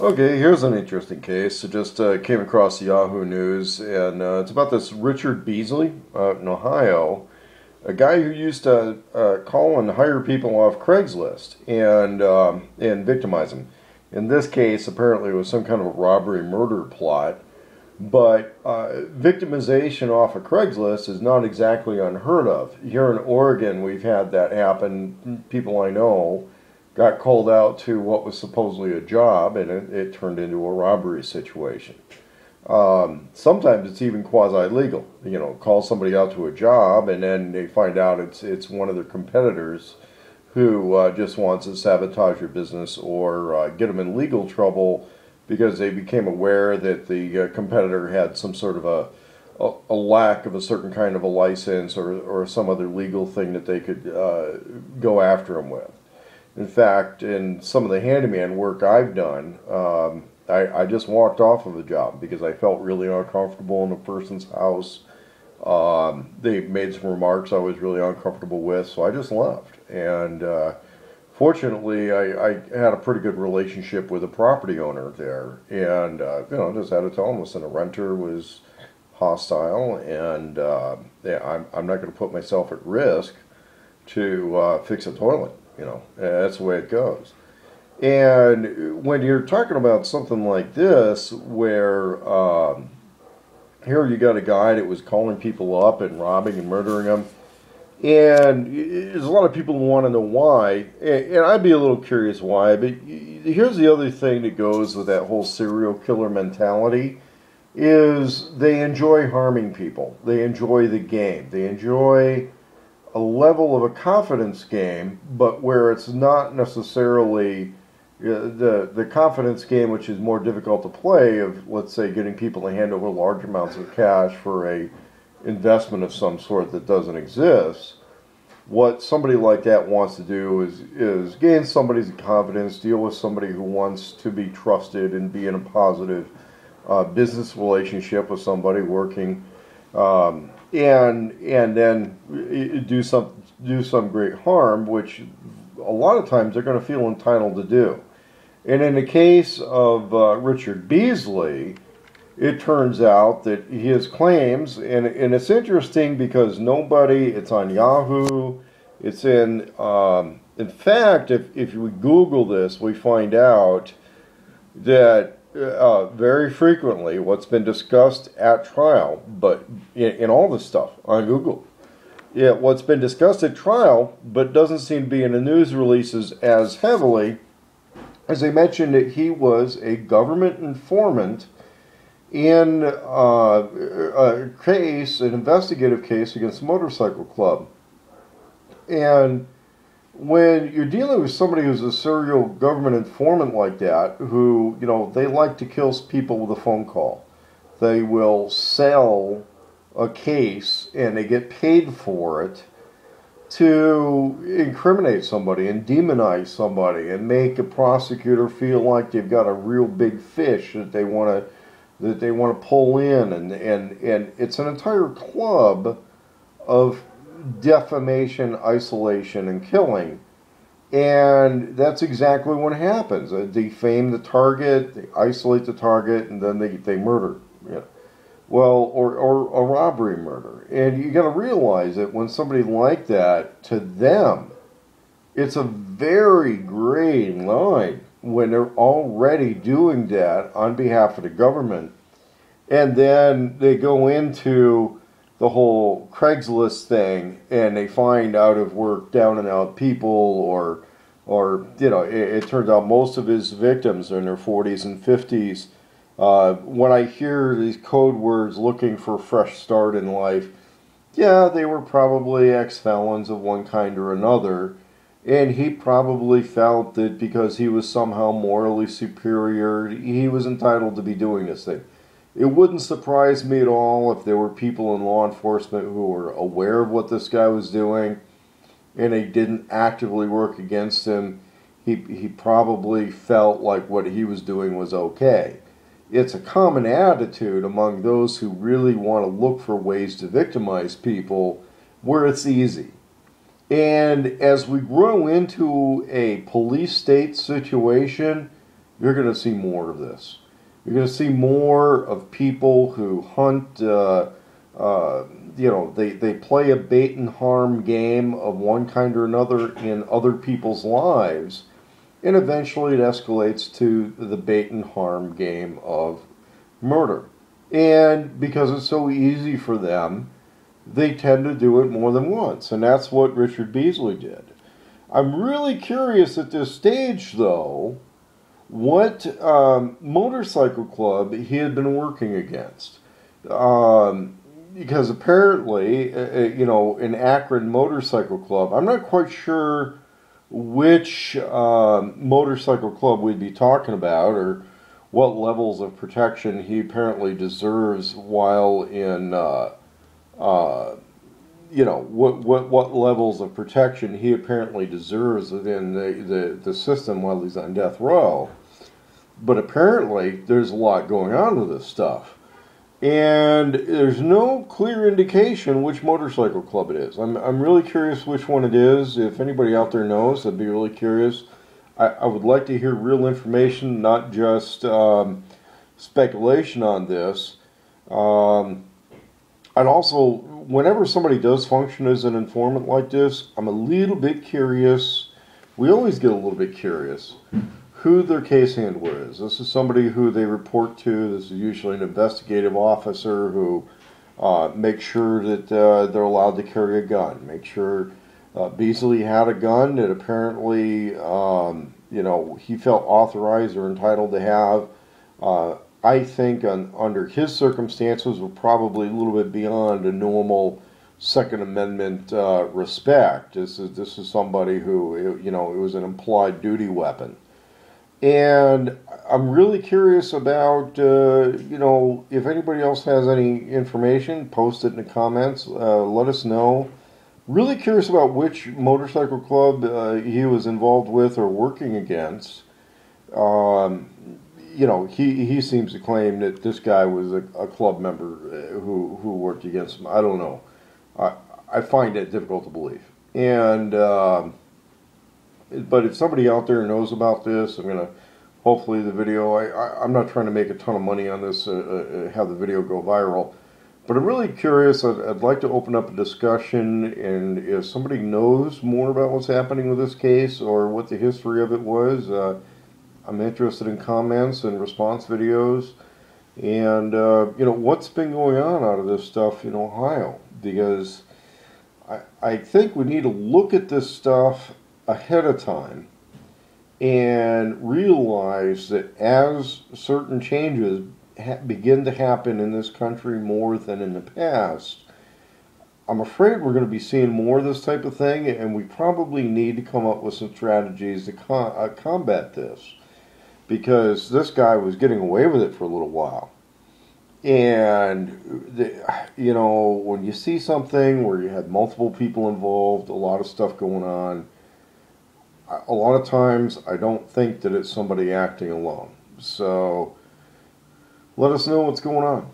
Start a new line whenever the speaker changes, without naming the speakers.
Okay, here's an interesting case. It just came across the Yahoo News, and it's about this Richard Beasley out in Ohio, a guy who used to call and hire people off Craigslist and victimize them. In this case, apparently it was some kind of a robbery murder plot, but victimization off of Craigslist is not exactly unheard of. Here in Oregon, we've had that happen. People I know got called out to what was supposedly a job, and it turned into a robbery situation. Sometimes it's even quasi-legal. You know, call somebody out to a job, and then they find out it's one of their competitors who just wants to sabotage your business or get them in legal trouble because they became aware that the competitor had some sort of a lack of a certain kind of a license or some other legal thing that they could go after them with. In fact, in some of the handyman work I've done, I just walked off of a job because I felt really uncomfortable in the person's house. They made some remarks I was really uncomfortable with, so I just left. And fortunately, I had a pretty good relationship with the property owner there, and just had to tell him, listen, the renter was hostile, and yeah, I'm not going to put myself at risk to fix a toilet. That's the way it goes. And when you're talking about something like this, where here you got a guy that was calling people up and robbing and murdering them, and there's a lot of people who want to know why, and I'd be a little curious why, but here's the other thing that goes with that whole serial killer mentality, is they enjoy harming people. They enjoy the game. They enjoy a level of a confidence game, but where it's not necessarily the confidence game, which is more difficult to play, of, let's say, getting people to hand over large amounts of cash for a investment of some sort that doesn't exist. What somebody like that wants to do is gain somebody's confidence, deal with somebody who wants to be trusted and be in a positive business relationship with somebody working, and then do some great harm, which a lot of times they're going to feel entitled to do. And in the case of Richard Beasley, it turns out that his claims, and it's interesting because it's on Yahoo, it's in fact, if we Google this, we find out that very frequently what's been discussed at trial, but in all this stuff on Google, yeah, what's been discussed at trial, but doesn't seem to be in the news releases as heavily, as they mentioned that he was a government informant in a case, an investigative case against a motorcycle club. And when you're dealing with somebody who's a serial government informant like that, who, they like to kill people with a phone call. They will sell a case and they get paid for it to incriminate somebody and demonize somebody and make a prosecutor feel like they've got a real big fish that they want to pull in, and it's an entire club of defamation, isolation, and killing. And that's exactly what happens. They defame the target, they isolate the target, and then they murder. Well, or a robbery murder. And you got to realize that when somebody like that, to them, it's a very gray line when they're already doing that on behalf of the government. And then they go into the whole Craigslist thing, and they find out of work, down and out people, or it turns out most of his victims are in their 40s and 50s. When I hear these code words looking for a fresh start in life, yeah, they were probably ex-felons of one kind or another, and he probably felt that because he was somehow morally superior, he was entitled to be doing this thing. It wouldn't surprise me at all if there were people in law enforcement who were aware of what this guy was doing and they didn't actively work against him. He probably felt like what he was doing was okay. It's a common attitude among those who really want to look for ways to victimize people where it's easy. And as we grow into a police state situation, you're going to see more of this. You're going to see more of people who hunt, they play a bait and harm game of one kind or another in other people's lives, and eventually it escalates to the bait and harm game of murder. And because it's so easy for them, they tend to do it more than once. And that's what Richard Beasley did. I'm really curious at this stage, though, what motorcycle club he had been working against. Because apparently, an Akron motorcycle club, I'm not quite sure which motorcycle club we'd be talking about, or what levels of protection he apparently deserves while in, what levels of protection he apparently deserves within the system while he's on death row. But apparently there's a lot going on with this stuff. And there's no clear indication which motorcycle club it is. I'm really curious which one it is. If anybody out there knows, I'd be really curious. I would like to hear real information, not just speculation on this. And also, whenever somebody does function as an informant like this, I'm a little bit curious. We always get a little bit curious who their case handler is. This is somebody who they report to. This is usually an investigative officer who makes sure that they're allowed to carry a gun. Make sure Beasley had a gun that apparently, he felt authorized or entitled to have. I think under his circumstances, we're probably a little bit beyond a normal Second Amendment respect. This is somebody who, it was an implied duty weapon. And I'm really curious about, if anybody else has any information, post it in the comments. Let us know. Really curious about which motorcycle club he was involved with or working against. He seems to claim that this guy was a club member who worked against him. I don't know. I find it difficult to believe. And but if somebody out there knows about this, I'm going to, hopefully the video, I'm not trying to make a ton of money on this, have the video go viral, but I'm really curious. I'd like to open up a discussion, and if somebody knows more about what's happening with this case or what the history of it was, I'm interested in comments and response videos, and what's been going on out of this stuff in Ohio, because I think we need to look at this stuff ahead of time and realize that as certain changes begin to happen in this country more than in the past, I'm afraid we're going to be seeing more of this type of thing, and we probably need to come up with some strategies to combat this, because this guy was getting away with it for a little while. And, when you see something where you had multiple people involved, a lot of stuff going on, a lot of times I don't think that it's somebody acting alone. So let us know what's going on.